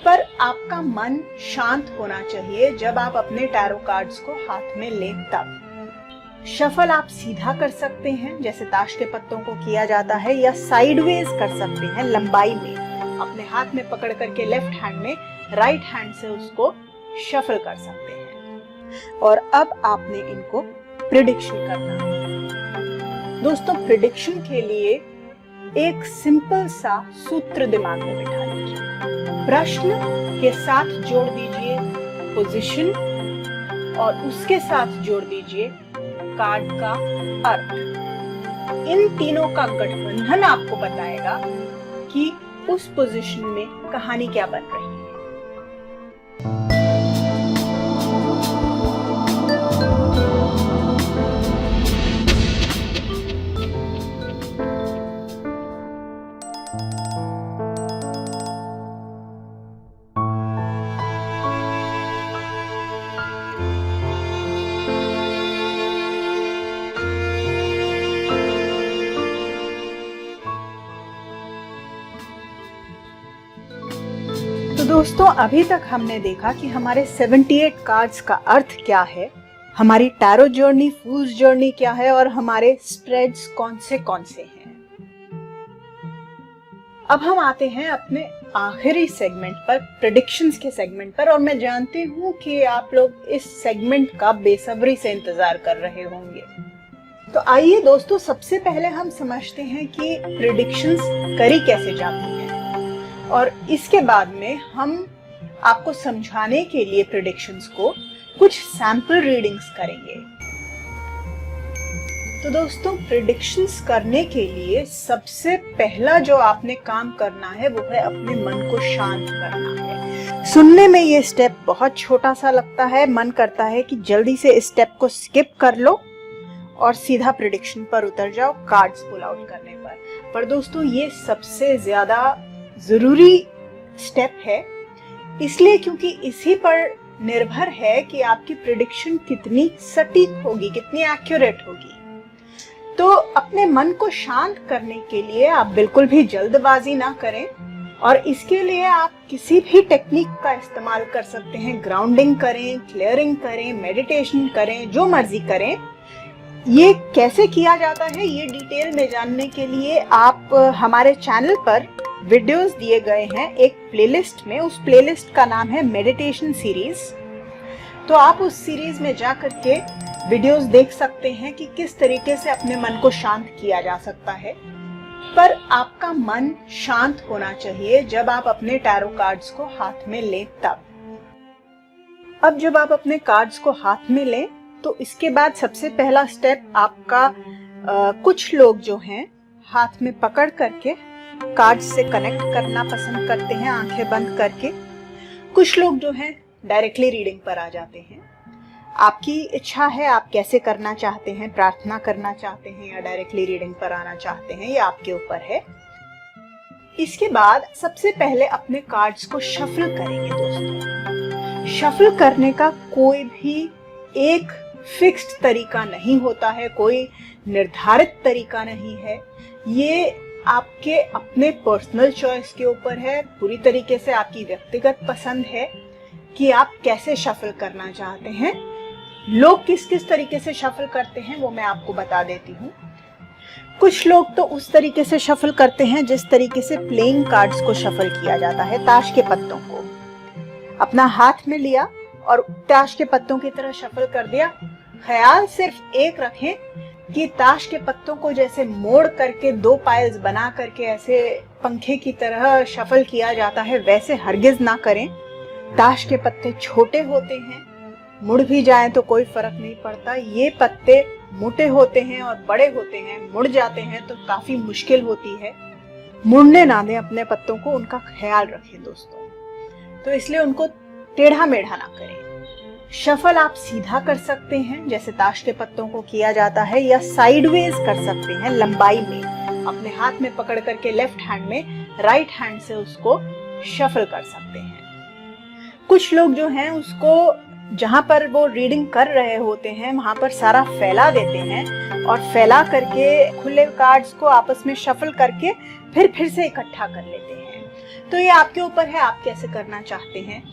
पर आपका मन शांत होना चाहिए जब आप अपने टैरो कार्ड्स को हाथ में लें तब। शफल आप सीधा कर सकते हैं जैसे ताश के पत्तों को किया जाता है, या साइडवेज कर सकते हैं लंबाई में, अपने हाथ में पकड़ करके लेफ्ट हैंड में राइट हैंड से उसको शफल कर सकते हैं। और अब आपने इनको प्रिडिक्शन करना है। दोस्तों, प्रिडिक्शन के लिए एक सिंपल सा सूत्र दिमाग में बिठा लीजिए। प्रश्न के साथ जोड़ दीजिए पोजीशन और उसके साथ जोड़ दीजिए कार्ड का अर्थ। इन तीनों का गठबंधन आपको बताएगा कि उस पोजीशन में कहानी क्या बन रही है। दोस्तों, अभी तक हमने देखा कि हमारे 78 कार्ड्स का अर्थ क्या है, हमारी टैरो जर्नी, फूल्स जर्नी क्या है और हमारे स्प्रेड्स कौन से हैं। अब हम आते हैं अपने आखिरी सेगमेंट पर, प्रेडिक्शंस के सेगमेंट पर, और मैं जानती हूँ कि आप लोग इस सेगमेंट का बेसब्री से इंतजार कर रहे होंगे। तो आइए दोस्तों, सबसे पहले हम समझते हैं कि प्रेडिक्शंस करी कैसे जाती हैं, और इसके बाद में हम आपको समझाने के लिए प्रेडिक्शंस को कुछ सैंपल रीडिंग्स करेंगे। तो दोस्तों, प्रेडिक्शंस करने के लिए सबसे पहला जो आपने काम करना है वो है अपने मन को शांत करना है। सुनने में ये स्टेप बहुत छोटा सा लगता है, मन करता है कि जल्दी से इस स्टेप को स्किप कर लो और सीधा प्रेडिक्शन पर उतर जाओ कार्ड्स पुल आउट करने पर दोस्तों, ये सबसे ज्यादा जरूरी स्टेप है, इसलिए क्योंकि इसी पर निर्भर है कि आपकी प्रेडिक्शन कितनी सटीक होगी, कितनी एक्यूरेट होगी। तो अपने मन को शांत करने के लिए आप बिल्कुल भी जल्दबाजी ना करें, और इसके लिए आप किसी भी टेक्निक का इस्तेमाल कर सकते हैं। ग्राउंडिंग करें, क्लियरिंग करें, मेडिटेशन करें, जो मर्जी करें। ये कैसे किया जाता है ये डिटेल में जानने के लिए आप हमारे चैनल पर वीडियोस दिए गए हैं एक प्लेलिस्ट में। उस प्लेलिस्ट का नाम है मेडिटेशन सीरीज। तो आप उस सीरीज में जा करके वीडियोस देख सकते हैं कि किस तरीके से अपने मन को शांत किया जा सकता है। पर आपका मन शांत होना चाहिए जब आप अपने टैरो कार्ड्स को हाथ में लें तब। अब जब आप अपने कार्ड्स को हाथ में लें तो इसके बाद सबसे पहला स्टेप आपका कुछ लोग जो हैं हाथ में पकड़ करके कार्ड्स से कनेक्ट करना पसंद करते हैं आंखें बंद करके। कुछ लोग जो हैं डायरेक्टली रीडिंग पर आ जाते हैं। आपकी इच्छा है, आप कैसे करना चाहते हैं, प्रार्थना करना चाहते हैं या डायरेक्टली रीडिंग पर आना चाहते हैं, ये आपके ऊपर है। इसके बाद सबसे पहले अपने कार्ड्स को शफल करेंगे दोस्तों। शफल करने का कोई भी एक फिक्स्ड तरीका नहीं होता है, कोई निर्धारित तरीका नहीं है। ये आपके अपने पर्सनल चॉइस के ऊपर है, पूरी तरीके से आपकी व्यक्तिगत पसंद है कि आप कैसे शफल करना चाहते हैं। लोग किस किस तरीके से शफल करते हैं वो मैं आपको बता देती हूँ। कुछ लोग तो उस तरीके से शफल करते हैं जिस तरीके से प्लेइंग कार्ड्स को शफल किया जाता है। ताश के पत्तों को अपना हाथ में लिया और ताश के पत्तों की तरह शफल कर दिया। ख्याल सिर्फ एक रखें कि ताश के पत्तों को जैसे मोड़ करके दो पाइल्स बना करके ऐसे पंखे की तरह शफल किया जाता है, वैसे हरगिज ना करें। ताश के पत्ते छोटे होते हैं, मुड़ भी जाएं तो कोई फर्क नहीं पड़ता। ये पत्ते मोटे होते हैं और बड़े होते हैं, मुड़ जाते हैं तो काफी मुश्किल होती है। मुड़ने ना दें अपने पत्तों को, उनका ख्याल रखें दोस्तों। तो इसलिए उनको टेढ़ा मेढ़ा ना करें। शफल आप सीधा कर सकते हैं जैसे ताश के पत्तों को किया जाता है, या साइडवेज कर सकते हैं लंबाई में, अपने हाथ में पकड़ करके लेफ्ट हैंड में राइट हैंड से उसको शफल कर सकते हैं। कुछ लोग जो हैं उसको जहां पर वो रीडिंग कर रहे होते हैं वहां पर सारा फैला देते हैं और फैला करके खुले कार्ड्स को आपस में शफल करके फिर से इकट्ठा कर लेते हैं। तो ये आपके ऊपर है, आप कैसे करना चाहते हैं।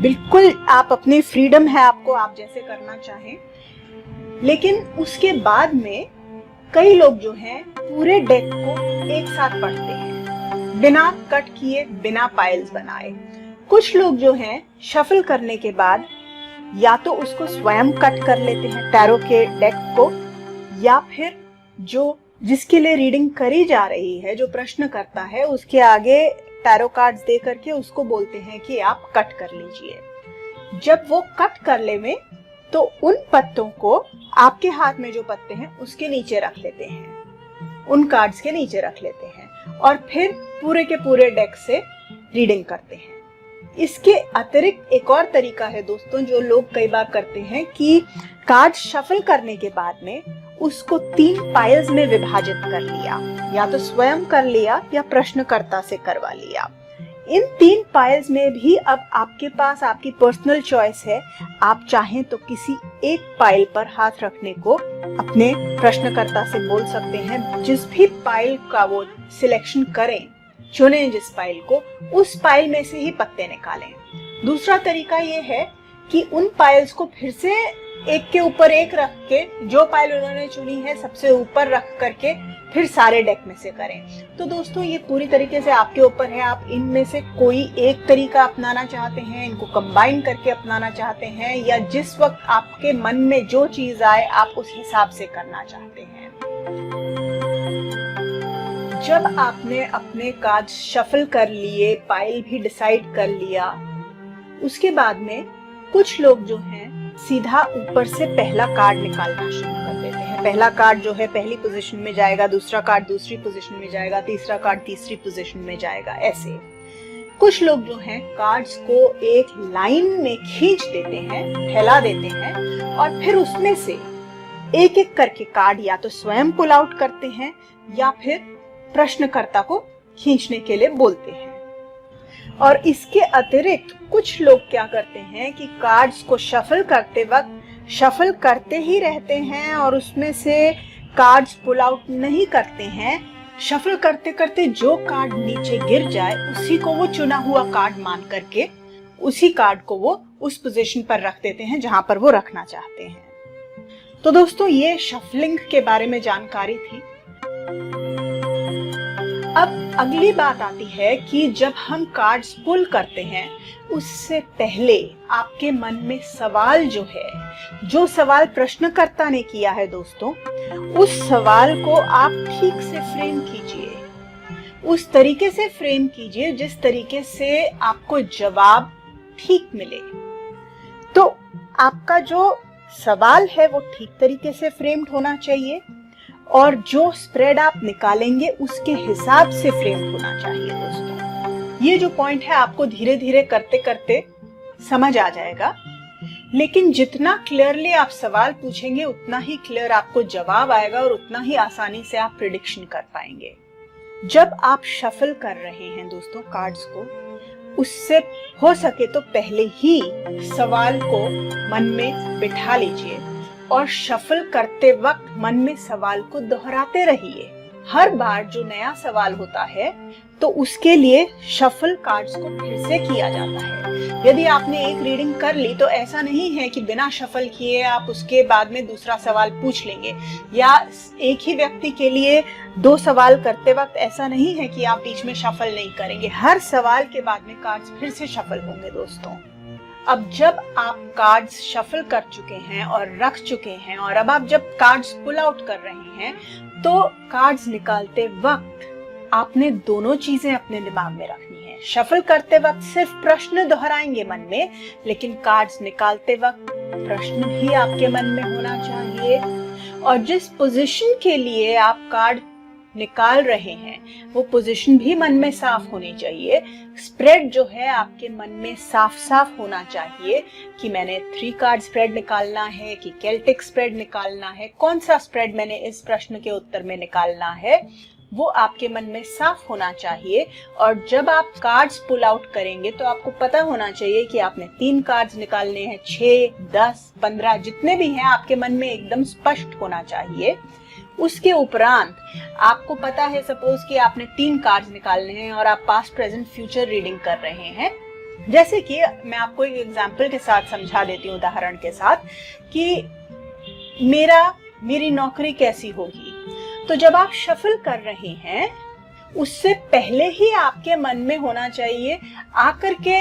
बिल्कुल आप अपनी फ्रीडम है आपको, आप जैसे करना चाहें। लेकिन उसके बाद में कई लोग जो हैं पूरे डेक को एक साथ पढ़ते हैं, बिना कट किए, बिना पाइल्स बनाए। कुछ लोग जो हैं शफल करने के बाद या तो उसको स्वयं कट कर लेते हैं टैरो के डेक को, या फिर जो जिसके लिए रीडिंग करी जा रही है, जो प्रश्न करता है, उसके आगे टैरो कार्ड्स दे करके उसको बोलते हैं कि आप कट कर लीजिए। जब वो कट कर ले में तो उन पत्तों को आपके हाथ में जो पत्ते हैं उसके नीचे रख लेते हैं, उन कार्ड्स के नीचे रख लेते हैं और फिर पूरे के पूरे डेक से रीडिंग करते हैं। इसके अतिरिक्त एक और तरीका है दोस्तों जो लोग कई बार करते हैं कि कार्ड शफल करने के बाद में उसको 3 पाइल्स में विभाजित कर लिया, या तो स्वयं कर लिया या प्रश्नकर्ता से करवा लिया। इन 3 पाइल्स में भी अब आपके पास आपकी पर्सनल चॉइस है, आप चाहें तो किसी एक पाइल पर हाथ रखने को अपने प्रश्नकर्ता से बोल सकते हैं। जिस भी पाइल का वो सिलेक्शन करें, चुनें जिस पाइल को, उस पाइल में से ही पत्ते निकालें। दूसरा तरीका ये है कि उन पाइल्स को फिर से एक के ऊपर एक रख के, जो पाइल उन्होंने चुनी है सबसे ऊपर रख करके फिर सारे डेक में से करें। तो दोस्तों ये पूरी तरीके से आपके ऊपर है, आप इनमें से कोई एक तरीका अपनाना चाहते हैं, इनको कंबाइन करके अपनाना चाहते हैं, या जिस वक्त आपके मन में जो चीज आए आप उस हिसाब से करना चाहते हैं। जब आपने अपने कार्ड शफल कर लिए, पाइल भी डिसाइड कर लिया, उसके बाद में कुछ लोग जो हैं सीधा ऊपर से पहला कार्ड निकालना शुरू कर देते हैं। पहला कार्ड जो है पहली पोजीशन में जाएगा, दूसरा कार्ड दूसरी पोजीशन में जाएगा, तीसरा कार्ड तीसरी पोजीशन में जाएगा। ऐसे कुछ लोग जो हैं कार्ड्स को एक लाइन में खींच देते हैं, फैला देते हैं और फिर उसमें से एक एक करके कार्ड या तो स्वयं पुल आउट करते हैं या फिर प्रश्नकर्ता को खींचने के लिए बोलते हैं। और इसके अतिरिक्त कुछ लोग क्या करते हैं कि कार्ड्स को शफल करते वक्त शफल करते ही रहते हैं और उसमें से कार्ड्स पुल आउट नहीं करते हैं। शफल करते करते जो कार्ड नीचे गिर जाए उसी को वो चुना हुआ कार्ड मान करके उसी कार्ड को वो उस पोजीशन पर रख देते हैं जहां पर वो रखना चाहते हैं। तो दोस्तों ये शफलिंग के बारे में जानकारी थी। अब अगली बात आती है कि जब हम कार्ड्स पुल करते हैं उससे पहले आपके मन में सवाल जो है, जो सवाल प्रश्नकर्ता ने किया है दोस्तों, उस सवाल को आप ठीक से फ्रेम कीजिए, उस तरीके से फ्रेम कीजिए जिस तरीके से आपको जवाब ठीक मिले। तो आपका जो सवाल है वो ठीक तरीके से फ्रेम्ड होना चाहिए और जो स्प्रेड आप निकालेंगे उसके हिसाब से फ्रेम होना चाहिए दोस्तों। ये जो पॉइंट है आपको धीरे धीरे करते करते समझ आ जाएगा, लेकिन जितना क्लियरली आप सवाल पूछेंगे उतना ही क्लियर आपको जवाब आएगा और उतना ही आसानी से आप प्रिडिक्शन कर पाएंगे। जब आप शफल कर रहे हैं दोस्तों कार्ड्स को, उससे हो सके तो पहले ही सवाल को मन में बिठा लीजिए और शफल करते वक्त मन में सवाल को दोहराते रहिए। हर बार जो नया सवाल होता है तो उसके लिए शफल कार्ड्स को फिर से किया जाता है। यदि आपने एक रीडिंग कर ली तो ऐसा नहीं है कि बिना शफल किए आप उसके बाद में दूसरा सवाल पूछ लेंगे, या एक ही व्यक्ति के लिए 2 सवाल करते वक्त ऐसा नहीं है कि आप बीच में शफल नहीं करेंगे। हर सवाल के बाद में कार्ड्स फिर से शफल होंगे दोस्तों। अब जब आप कार्ड्स शफल कर चुके हैं और रख चुके हैं और अब आप जब कार्ड्स पुल आउट कर रहे हैं तो कार्ड्स निकालते वक्त आपने दोनों चीजें अपने दिमाग में रखनी है। शफल करते वक्त सिर्फ प्रश्न दोहराएंगे मन में, लेकिन कार्ड्स निकालते वक्त प्रश्न भी आपके मन में होना चाहिए और जिस पोजीशन के लिए आप कार्ड निकाल रहे हैं वो पोजीशन भी मन में साफ होनी चाहिए। स्प्रेड जो है आपके मन में साफ साफ होना चाहिए कि मैंने 3 कार्ड स्प्रेड निकालना है कि केल्टिक स्प्रेड निकालना है, कौन सा स्प्रेड मैंने इस प्रश्न के उत्तर में निकालना है, वो आपके मन में साफ होना चाहिए। और जब आप कार्ड्स पुल आउट करेंगे तो आपको पता होना चाहिए कि आपने 3 कार्ड्स निकालने हैं, 6, 10, 15 जितने भी हैं आपके मन में एकदम स्पष्ट होना चाहिए। उसके उपरांत आपको पता है, सपोज कि आपने 3 कार्ड्स निकालने हैं और आप पास्ट प्रेजेंट फ्यूचर रीडिंग कर रहे हैं। जैसे कि मैं आपको एक एग्जांपल के साथ समझा देती हूँ, उदाहरण के साथ, कि मेरी नौकरी कैसी होगी। तो जब आप शफल कर रहे हैं, उससे पहले ही आपके मन में होना चाहिए, आकर के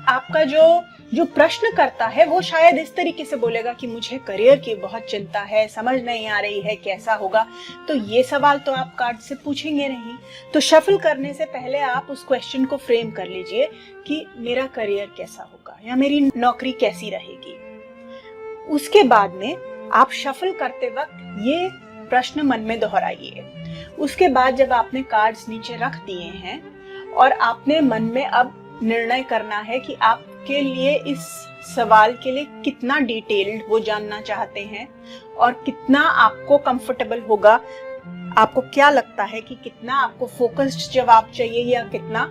आपका जो प्रश्न करता है वो शायद इस तरीके से बोलेगा कि मुझे करियर की बहुत चिंता है, समझ नहीं आ रही है कैसा होगा। तो ये सवाल तो आप कार्ड से पूछेंगे नहीं। तो शफल करने से पहले आप उस क्वेश्चन को फ्रेम कर लीजिए कि मेरा करियर कैसा होगा या मेरी नौकरी कैसी रहेगी। उसके बाद में आप शफल करते वक्त ये प्रश्न मन में दोहराइए। उसके बाद जब आपने कार्ड्स नीचे रख दिए हैं और आपने मन में अब निर्णय करना है कि आपके लिए इस सवाल के लिए कितना डिटेल्ड वो जानना चाहते हैं और कितना आपको कंफर्टेबल होगा, आपको क्या लगता है कि कितना आपको फोकस्ड जवाब चाहिए या कितना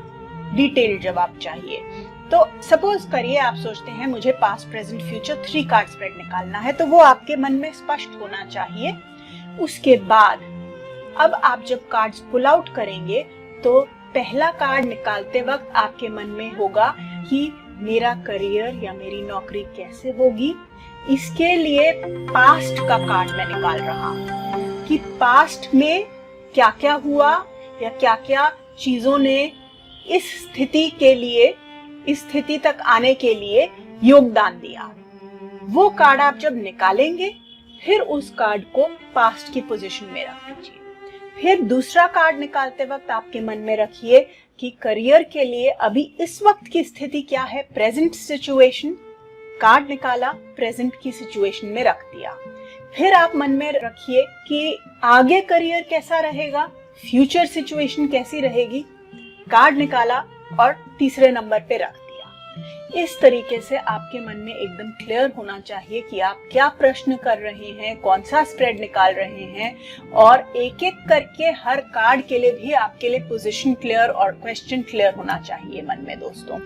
डिटेल्ड जवाब चाहिए। तो सपोज करिए आप सोचते हैं मुझे past present future 3 card spread निकालना है, तो वो आपके मन में स्पष्ट होना चाहिए। उसके बाद अब आप जब कार्ड्स पुल आउट करेंगे तो पहला कार्ड निकालते वक्त आपके मन में होगा कि मेरा करियर या मेरी नौकरी कैसे होगी। इसके लिए पास्ट का कार्ड मैं निकाल रहा हूं कि पास्ट में क्या क्या हुआ या क्या क्या चीजों ने इस स्थिति तक आने के लिए योगदान दिया। वो कार्ड आप जब निकालेंगे फिर उस कार्ड को पास्ट की पोजीशन में रख लीजिए। फिर दूसरा कार्ड निकालते वक्त आपके मन में रखिए कि करियर के लिए अभी इस वक्त की स्थिति क्या है, प्रेजेंट सिचुएशन। कार्ड निकाला, प्रेजेंट की सिचुएशन में रख दिया। फिर आप मन में रखिए कि आगे करियर कैसा रहेगा, फ्यूचर सिचुएशन कैसी रहेगी। कार्ड निकाला और तीसरे नंबर पे रख दिया। इस तरीके से आपके मन में एकदम क्लियर होना चाहिए कि आप क्या प्रश्न कर रहे हैं, कौन सा स्प्रेड निकाल रहे हैं, और एक एक करके हर कार्ड के लिए भी आपके लिए पोजीशन क्लियर और क्वेश्चन क्लियर होना चाहिए मन में। दोस्तों,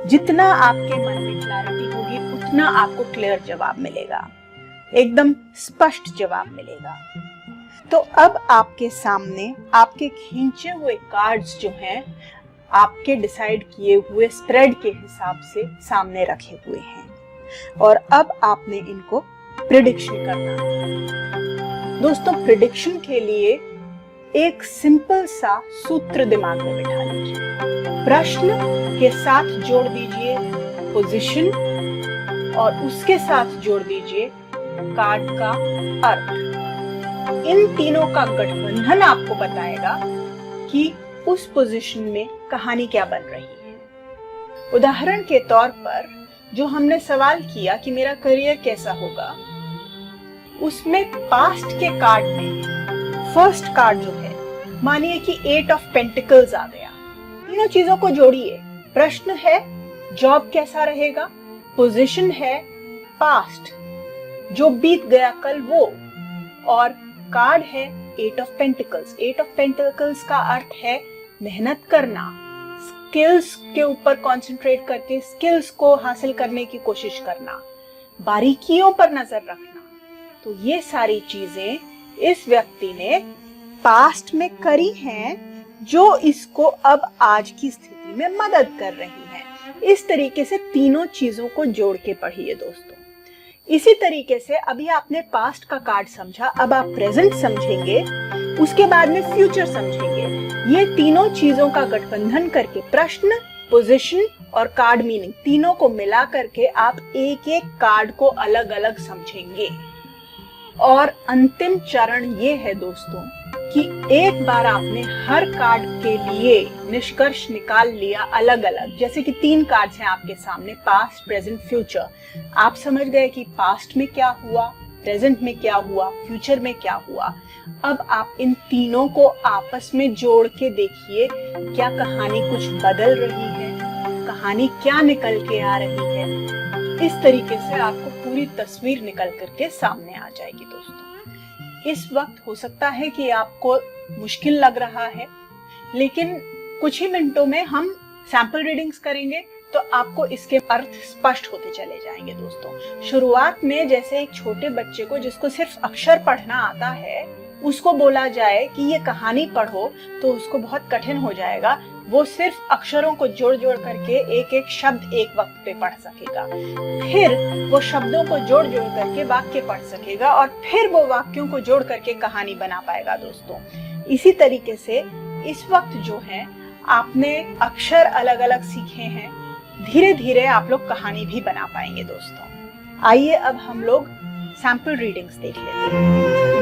जितना आपके मन में क्लैरिटी होगी उतना आपको क्लियर जवाब मिलेगा, एकदम स्पष्ट जवाब मिलेगा। तो अब आपके सामने आपके खींचे हुए कार्ड्स जो हैं आपके डिसाइड किए हुए स्प्रेड के हिसाब से सामने रखे हुए हैं और अब आपने इनको प्रिडिक्शन करना है। दोस्तों, प्रिडिक्शन के लिए एक सिंपल सा सूत्र दिमाग में बिठा लीजिए। प्रश्न के साथ जोड़ दीजिए पोजीशन और उसके साथ जोड़ दीजिए कार्ड का अर्थ। इन तीनों का गठबंधन आपको बताएगा कि उस पोजीशन में कहानी क्या बन रही है। उदाहरण के तौर पर जो हमने सवाल किया कि मेरा करियर कैसा होगा, उसमें पास्ट के कार्ड में फर्स्ट कार्ड जो है, मानिए कि 8 ऑफ पेंटिकल्स आ गया। तीनों चीजों को जोड़िए। प्रश्न है जॉब कैसा रहेगा, पोजीशन है पास्ट जो बीत गया कल वो, और कार्ड है 8 ऑफ पेंटिकल्स। 8 ऑफ पेंटिकल्स का अर्थ है मेहनत करना, स्किल्स के ऊपर कंसंट्रेट करके स्किल्स को हासिल करने की कोशिश करना, बारीकियों पर नजर रखना। तो ये सारी चीजें इस व्यक्ति ने पास्ट में करी हैं जो इसको अब आज की स्थिति में मदद कर रही हैं। इस तरीके से तीनों चीजों को जोड़ के पढ़िए दोस्तों। इसी तरीके से अभी आपने पास्ट का कार्ड समझा, अब आप प्रेजेंट समझेंगे, उसके बाद में फ्यूचर समझेंगे। ये तीनों चीजों का गठबंधन करके प्रश्न, पोजीशन और कार्ड मीनिंग तीनों को मिला करके आप एक एक कार्ड को अलग अलग समझेंगे। और अंतिम चरण ये है दोस्तों कि एक बार आपने हर कार्ड के लिए निष्कर्ष निकाल लिया अलग अलग, जैसे कि 3 कार्ड्स हैं आपके सामने, पास्ट, प्रेजेंट, फ्यूचर। आप समझ गए कि पास्ट में क्या हुआ, प्रेजेंट में क्या हुआ, फ्यूचर में क्या हुआ। अब आप इन तीनों को आपस में जोड़ के देखिए, क्या कहानी कुछ बदल रही है, कहानी क्या निकल के आ रही है। इस तरीके से आपको पूरी तस्वीर निकल करके सामने आ जाएगी दोस्तों। इस वक्त हो सकता है कि आपको मुश्किल लग रहा है, लेकिन कुछ ही मिनटों में हम सैंपल रीडिंग्स करेंगे तो आपको इसके अर्थ स्पष्ट होते चले जाएंगे दोस्तों। शुरुआत में जैसे एक छोटे बच्चे को जिसको सिर्फ अक्षर पढ़ना आता है, उसको बोला जाए कि ये कहानी पढ़ो तो उसको बहुत कठिन हो जाएगा। वो सिर्फ अक्षरों को जोड़ जोड़ करके एक एक शब्द एक वक्त पे पढ़ सकेगा, फिर वो शब्दों को जोड़ जोड़ करके वाक्य पढ़ सकेगा और फिर वो वाक्यों को जोड़ करके कहानी बना पाएगा दोस्तों। इसी तरीके से इस वक्त जो है आपने अक्षर अलग अलग सीखे हैं, धीरे धीरे आप लोग कहानी भी बना पाएंगे दोस्तों। आइए अब हम लोग सैंपल रीडिंग्स देख लेते हैं।